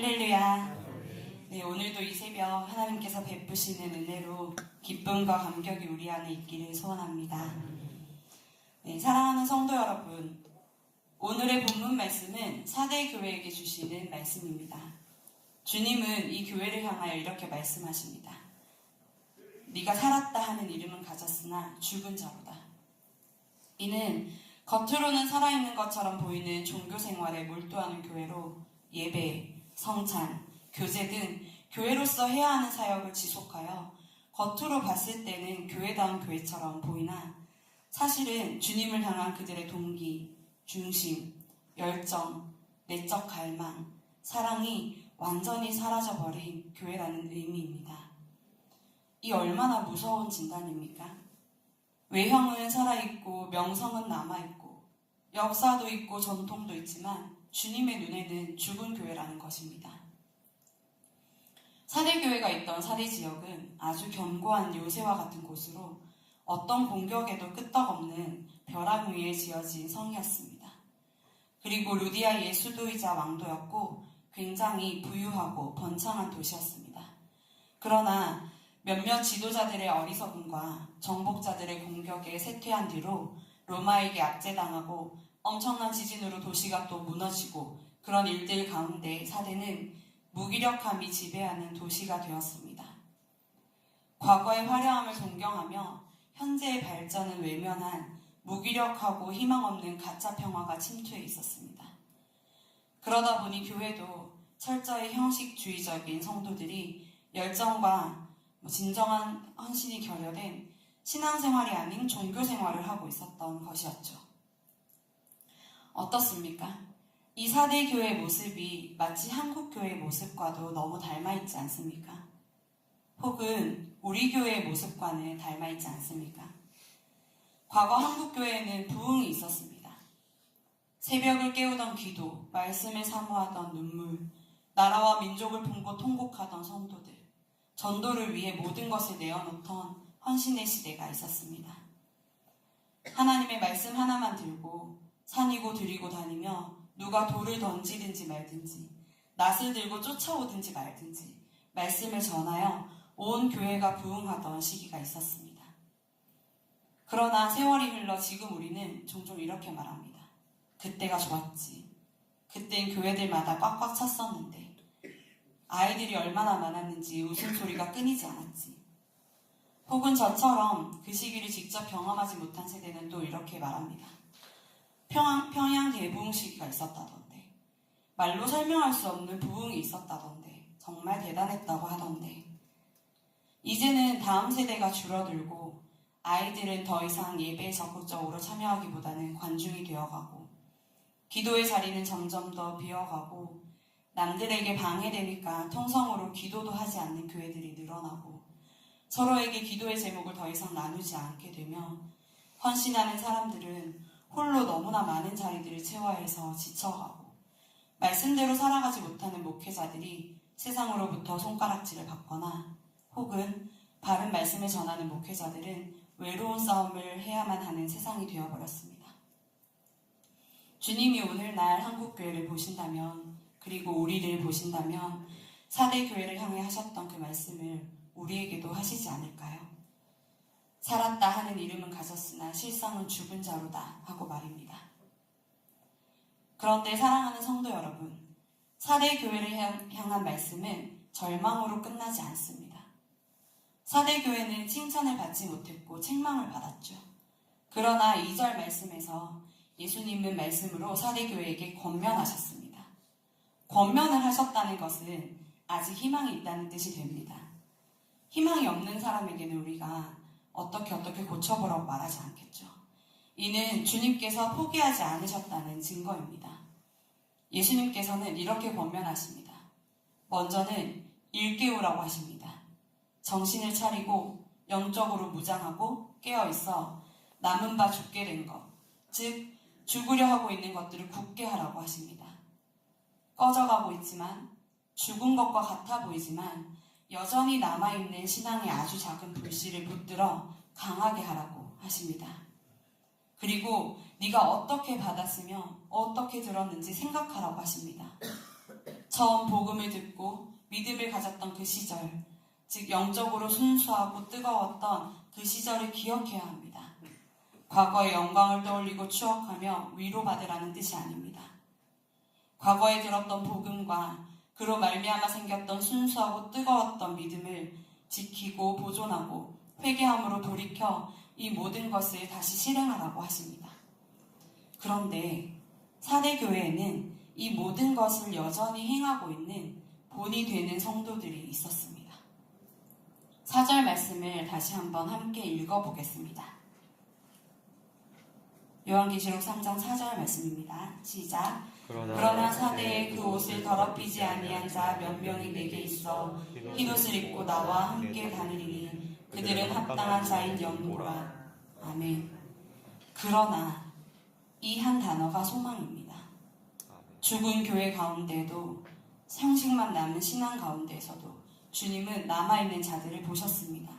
할렐루야. 네, 오늘도 이 새벽 하나님께서 베푸시는 은혜로 기쁨과 감격이 우리 안에 있기를 소원합니다. 네, 사랑하는 성도 여러분, 오늘의 본문 말씀은 사대교회에게 주시는 말씀입니다. 주님은 이 교회를 향하여 이렇게 말씀하십니다. 네가 살았다 하는 이름은 가졌으나 죽은 자로다. 이는 겉으로는 살아있는 것처럼 보이는 종교 생활에 몰두하는 교회로 예배, 성찬, 교제 등 교회로서 해야 하는 사역을 지속하여 겉으로 봤을 때는 교회다운 교회처럼 보이나 사실은 주님을 향한 그들의 동기, 중심, 열정, 내적 갈망, 사랑이 완전히 사라져버린 교회라는 의미입니다. 이 얼마나 무서운 진단입니까? 외형은 살아있고 명성은 남아있고 역사도 있고 전통도 있지만 주님의 눈에는 죽은 교회라는 것입니다. 사대교회가 있던 사대지역은 아주 견고한 요새와 같은 곳으로 어떤 공격에도 끄떡없는 벼랑 위에 지어진 성이었습니다. 그리고 루디아의 수도이자 왕도였고 굉장히 부유하고 번창한 도시였습니다. 그러나 몇몇 지도자들의 어리석음과 정복자들의 공격에 쇠퇴한 뒤로 로마에게 압제당하고 엄청난 지진으로 도시가 또 무너지고 그런 일들 가운데 사대는 무기력함이 지배하는 도시가 되었습니다. 과거의 화려함을 동경하며 현재의 발전을 외면한 무기력하고 희망 없는 가짜 평화가 침투해 있었습니다. 그러다 보니 교회도 철저히 형식주의적인 성도들이 열정과 진정한 헌신이 결여된 신앙생활이 아닌 종교생활을 하고 있었던 것이었죠. 어떻습니까? 이 사대교회의 모습이 마치 한국교회의 모습과도 너무 닮아있지 않습니까? 혹은 우리 교회의 모습과는 닮아있지 않습니까? 과거 한국교회에는 부흥이 있었습니다. 새벽을 깨우던 기도, 말씀을 사모하던 눈물, 나라와 민족을 품고 통곡하던 성도들, 전도를 위해 모든 것을 내어놓던 헌신의 시대가 있었습니다. 하나님의 말씀 하나만 들고 산이고 들이고 다니며 누가 돌을 던지든지 말든지 낫을 들고 쫓아오든지 말든지 말씀을 전하여 온 교회가 부흥하던 시기가 있었습니다. 그러나 세월이 흘러 지금 우리는 종종 이렇게 말합니다. 그때가 좋았지. 그땐 교회들마다 꽉꽉 찼었는데 아이들이 얼마나 많았는지 웃음소리가 끊이지 않았지. 혹은 저처럼 그 시기를 직접 경험하지 못한 세대는 또 이렇게 말합니다. 평양 대부흥 시기가 있었다던데, 말로 설명할 수 없는 부흥이 있었다던데, 정말 대단했다고 하던데. 이제는 다음 세대가 줄어들고 아이들은 더 이상 예배에 적극적으로 참여하기보다는 관중이 되어가고 기도의 자리는 점점 더 비어가고 남들에게 방해되니까 통성으로 기도도 하지 않는 교회들이 늘어나고 서로에게 기도의 제목을 더 이상 나누지 않게 되며 헌신하는 사람들은 홀로 너무나 많은 자리들을 채워야 해서 지쳐가고 말씀대로 살아가지 못하는 목회자들이 세상으로부터 손가락질을 받거나 혹은 바른 말씀을 전하는 목회자들은 외로운 싸움을 해야만 하는 세상이 되어버렸습니다. 주님이 오늘날 한국교회를 보신다면 그리고 우리를 보신다면 사대교회를 향해 하셨던 그 말씀을 우리에게도 하시지 않을까요? 살았다 하는 이름은 가졌으나 실상은 죽은 자로다 하고 말입니다. 그런데 사랑하는 성도 여러분, 사대교회를 향한 말씀은 절망으로 끝나지 않습니다. 사대교회는 칭찬을 받지 못했고 책망을 받았죠. 그러나 2절 말씀에서 예수님은 말씀으로 사대교회에게 권면하셨습니다. 권면을 하셨다는 것은 아직 희망이 있다는 뜻이 됩니다. 희망이 없는 사람에게는 우리가 어떻게 고쳐보라고 말하지 않겠죠. 이는 주님께서 포기하지 않으셨다는 증거입니다. 예수님께서는 이렇게 권면하십니다. 먼저는 일깨우라고 하십니다. 정신을 차리고 영적으로 무장하고 깨어있어 남은 바 죽게 된 것, 즉 죽으려 하고 있는 것들을 굳게 하라고 하십니다. 꺼져가고 있지만 죽은 것과 같아 보이지만 여전히 남아있는 신앙의 아주 작은 불씨를 붙들어 강하게 하라고 하십니다. 그리고 네가 어떻게 받았으며 어떻게 들었는지 생각하라고 하십니다. 처음 복음을 듣고 믿음을 가졌던 그 시절, 즉 영적으로 순수하고 뜨거웠던 그 시절을 기억해야 합니다. 과거의 영광을 떠올리고 추억하며 위로받으라는 뜻이 아닙니다. 과거에 들었던 복음과 그로 말미암아 생겼던 순수하고 뜨거웠던 믿음을 지키고 보존하고 회개함으로 돌이켜 이 모든 것을 다시 실행하라고 하십니다. 그런데 사대교회에는 이 모든 것을 여전히 행하고 있는 본이 되는 성도들이 있었습니다. 4절 말씀을 다시 한번 함께 읽어보겠습니다. 요한계시록 3장 4절 말씀입니다. 시작. 그러나 사대에 그 옷을 더럽히지 아니한 자 몇 명이 내게 있어 흰옷을 입고 나와 함께 다니리니 그들은 합당한 자인 영노라. 아멘. 그러나 이 한 단어가 소망입니다. 죽은 교회 가운데도 형식만 남은 신앙 가운데에서도 주님은 남아있는 자들을 보셨습니다.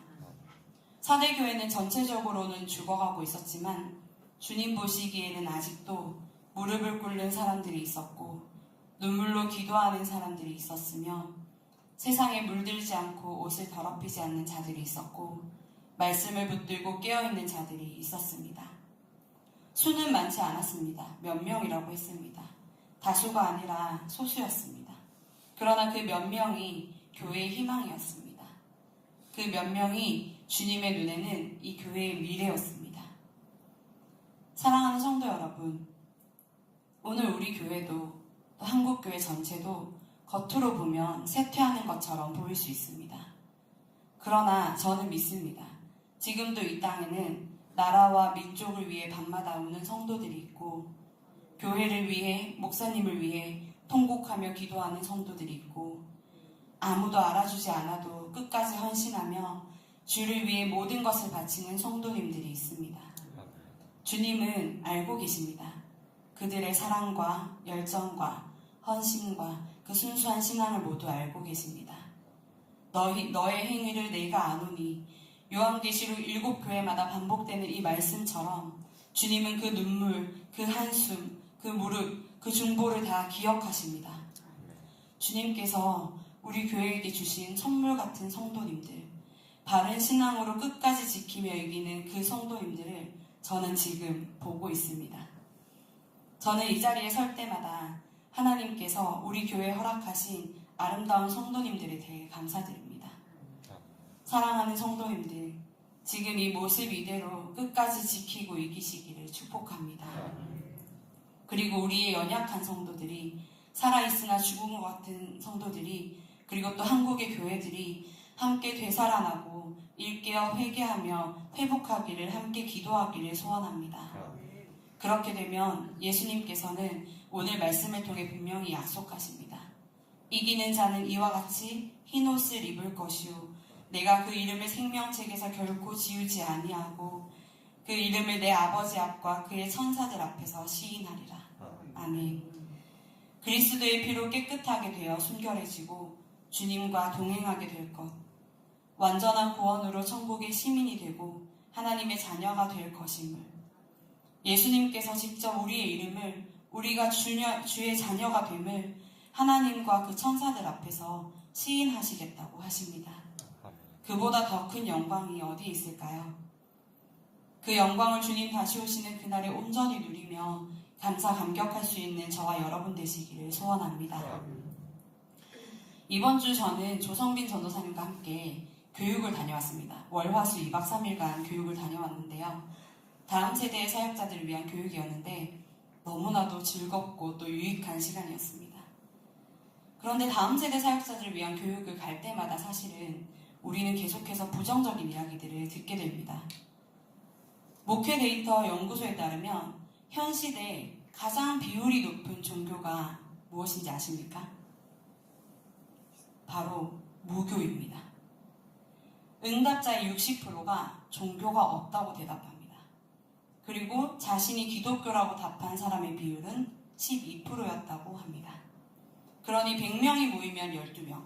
사대교회는 전체적으로는 죽어가고 있었지만 주님 보시기에는 아직도 무릎을 꿇는 사람들이 있었고 눈물로 기도하는 사람들이 있었으며 세상에 물들지 않고 옷을 더럽히지 않는 자들이 있었고 말씀을 붙들고 깨어있는 자들이 있었습니다. 수는 많지 않았습니다. 몇 명이라고 했습니다. 다수가 아니라 소수였습니다. 그러나 그 몇 명이 교회의 희망이었습니다. 그 몇 명이 주님의 눈에는 이 교회의 미래였습니다. 사랑하는 성도 여러분, 오늘 우리 교회도 또 한국교회 전체도 겉으로 보면 쇠퇴하는 것처럼 보일 수 있습니다. 그러나 저는 믿습니다. 지금도 이 땅에는 나라와 민족을 위해 밤마다 우는 성도들이 있고 교회를 위해 목사님을 위해 통곡하며 기도하는 성도들이 있고 아무도 알아주지 않아도 끝까지 헌신하며 주를 위해 모든 것을 바치는 성도님들이 있습니다. 주님은 알고 계십니다. 그들의 사랑과 열정과 헌신과 그 순수한 신앙을 모두 알고 계십니다. 너의 행위를 내가 아노니 요한계시록 7교회마다 반복되는 이 말씀처럼 주님은 그 눈물, 그 한숨, 그 무릎, 그 중보를 다 기억하십니다. 주님께서 우리 교회에게 주신 선물 같은 성도님들, 바른 신앙으로 끝까지 지키며 이기는 그 성도님들을 저는 지금 보고 있습니다. 저는 이 자리에 설 때마다 하나님께서 우리 교회에 허락하신 아름다운 성도님들에 대해 감사드립니다. 사랑하는 성도님들, 지금 이 모습 이대로 끝까지 지키고 이기시기를 축복합니다. 그리고 우리의 연약한 성도들이, 살아있으나 죽은 것 같은 성도들이, 그리고 또 한국의 교회들이 함께 되살아나고 일깨어 회개하며 회복하기를 함께 기도하기를 소원합니다. 그렇게 되면 예수님께서는 오늘 말씀을 통해 분명히 약속하십니다. 이기는 자는 이와 같이 흰옷을 입을 것이요 내가 그 이름을 생명책에서 결코 지우지 아니하고 그 이름을 내 아버지 앞과 그의 천사들 앞에서 시인하리라. 아멘. 그리스도의 피로 깨끗하게 되어 순결해지고 주님과 동행하게 될 것, 완전한 구원으로 천국의 시민이 되고 하나님의 자녀가 될 것임을, 예수님께서 직접 우리의 이름을 우리가 주의 자녀가 됨을 하나님과 그 천사들 앞에서 시인하시겠다고 하십니다. 그보다 더 큰 영광이 어디에 있을까요? 그 영광을 주님 다시 오시는 그날에 온전히 누리며 감사 감격할 수 있는 저와 여러분 되시기를 소원합니다. 이번 주 저는 조성빈 전도사님과 함께 교육을 다녀왔습니다. 월화수 2박 3일간 교육을 다녀왔는데요. 다음 세대의 사역자들을 위한 교육이었는데 너무나도 즐겁고 또 유익한 시간이었습니다. 그런데 다음 세대 사역자들을 위한 교육을 갈 때마다 사실은 우리는 계속해서 부정적인 이야기들을 듣게 됩니다. 목회 데이터 연구소에 따르면 현 시대에 가장 비율이 높은 종교가 무엇인지 아십니까? 바로 무교입니다. 응답자의 60%가 종교가 없다고 대답합니다. 그리고 자신이 기독교라고 답한 사람의 비율은 12%였다고 합니다. 그러니 100명이 모이면 12명,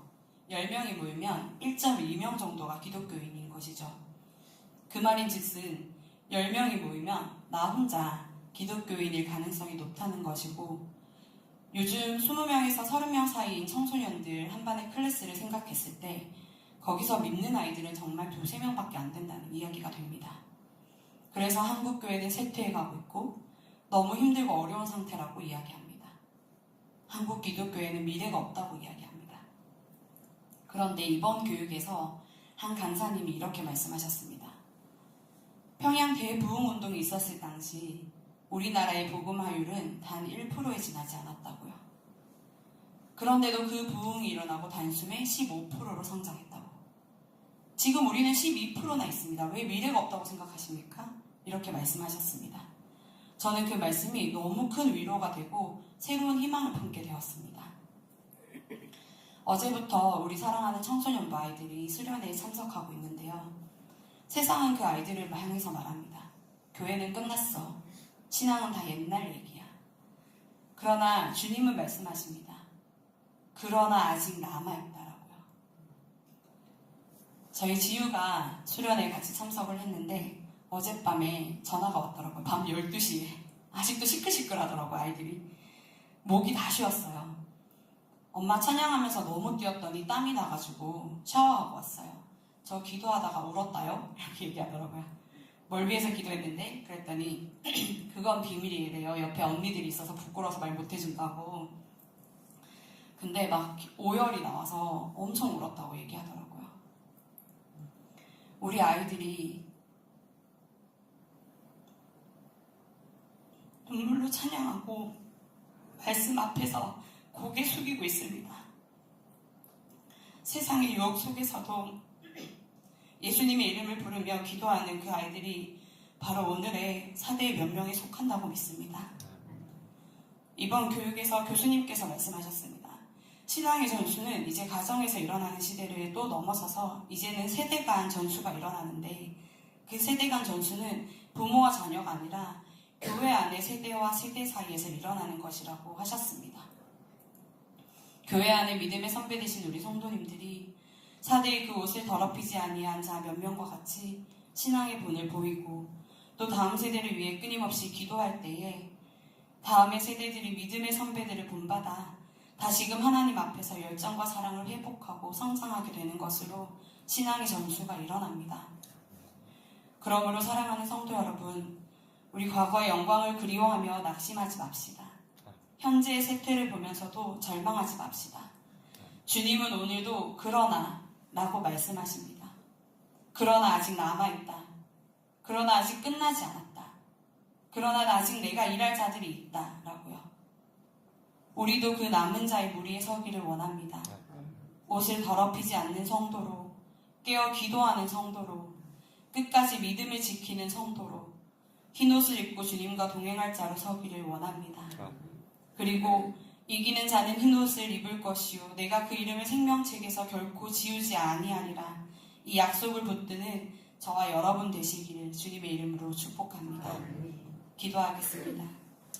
10명이 모이면 1.1명 정도가 기독교인인 것이죠. 그 말인즉슨 10명이 모이면 나 혼자 기독교인일 가능성이 높다는 것이고 요즘 20명에서 30명 사이인 청소년들 한 반의 클래스를 생각했을 때 거기서 믿는 아이들은 정말 2~3명밖에 안 된다는 이야기가 됩니다. 그래서 한국교회는 쇠퇴해가고 있고 너무 힘들고 어려운 상태라고 이야기합니다. 한국 기독교회는 미래가 없다고 이야기합니다. 그런데 이번 교육에서 한 강사님이 이렇게 말씀하셨습니다. 평양 대부흥운동이 있었을 당시 우리나라의 복음화율은 단 1%에 지나지 않았다고요. 그런데도 그 부흥이 일어나고 단숨에 15%로 성장했다고. 지금 우리는 12%나 있습니다. 왜 미래가 없다고 생각하십니까? 이렇게 말씀하셨습니다. 저는 그 말씀이 너무 큰 위로가 되고 새로운 희망을 품게 되었습니다. 어제부터 우리 사랑하는 청소년부 아이들이 수련회에 참석하고 있는데요. 세상은 그 아이들을 향해서 말합니다. 교회는 끝났어. 신앙은 다 옛날 얘기야. 그러나 주님은 말씀하십니다. 그러나 아직 남아있다라고요. 저희 지유가 수련회에 같이 참석을 했는데 어젯밤에 전화가 왔더라고요. 밤 12시에. 아직도 시끌시끌하더라고요, 아이들이. 목이 다 쉬었어요. 엄마 찬양하면서 너무 뛰었더니 땀이 나가지고 샤워하고 왔어요. 저 기도하다가 울었다요? 이렇게 얘기하더라고요. 뭘 위해서 기도했는데? 그랬더니 그건 비밀이래요. 옆에 언니들이 있어서 부끄러워서 말 못해준다고. 근데 막 오열이 나와서 엄청 울었다고 얘기하더라고요. 우리 아이들이 눈물로 찬양하고 말씀 앞에서 고개 숙이고 있습니다. 세상의 유혹 속에서도 예수님의 이름을 부르며 기도하는 그 아이들이 바로 오늘의 4대의 몇 명에 속한다고 믿습니다. 이번 교육에서 교수님께서 말씀하셨습니다. 신앙의 전수는 이제 가정에서 일어나는 시대를 또 넘어서서 이제는 세대 간 전수가 일어나는데 그 세대 간 전수는 부모와 자녀가 아니라 교회 안의 세대와 세대 사이에서 일어나는 것이라고 하셨습니다. 교회 안에 믿음의 선배 되신 우리 성도님들이 4대의 그 옷을 더럽히지 아니한 자 몇 명과 같이 신앙의 본을 보이고 또 다음 세대를 위해 끊임없이 기도할 때에 다음의 세대들이 믿음의 선배들을 본받아 다시금 하나님 앞에서 열정과 사랑을 회복하고 성장하게 되는 것으로 신앙의 전수가 일어납니다. 그러므로 사랑하는 성도 여러분, 우리 과거의 영광을 그리워하며 낙심하지 맙시다. 현재의 쇠퇴를 보면서도 절망하지 맙시다. 주님은 오늘도 그러나 라고 말씀하십니다. 그러나 아직 남아있다. 그러나 아직 끝나지 않았다. 그러나 아직 내가 일할 자들이 있다. 라고요. 우리도 그 남은 자의 무리에 서기를 원합니다. 옷을 더럽히지 않는 성도로, 깨어 기도하는 성도로, 끝까지 믿음을 지키는 성도로, 흰옷을 입고 주님과 동행할 자로 서기를 원합니다. 그리고 이기는 자는 흰옷을 입을 것이요 내가 그 이름을 생명책에서 결코 지우지 아니하리라. 이 약속을 붙드는 저와 여러분 되시기를 주님의 이름으로 축복합니다. 기도하겠습니다.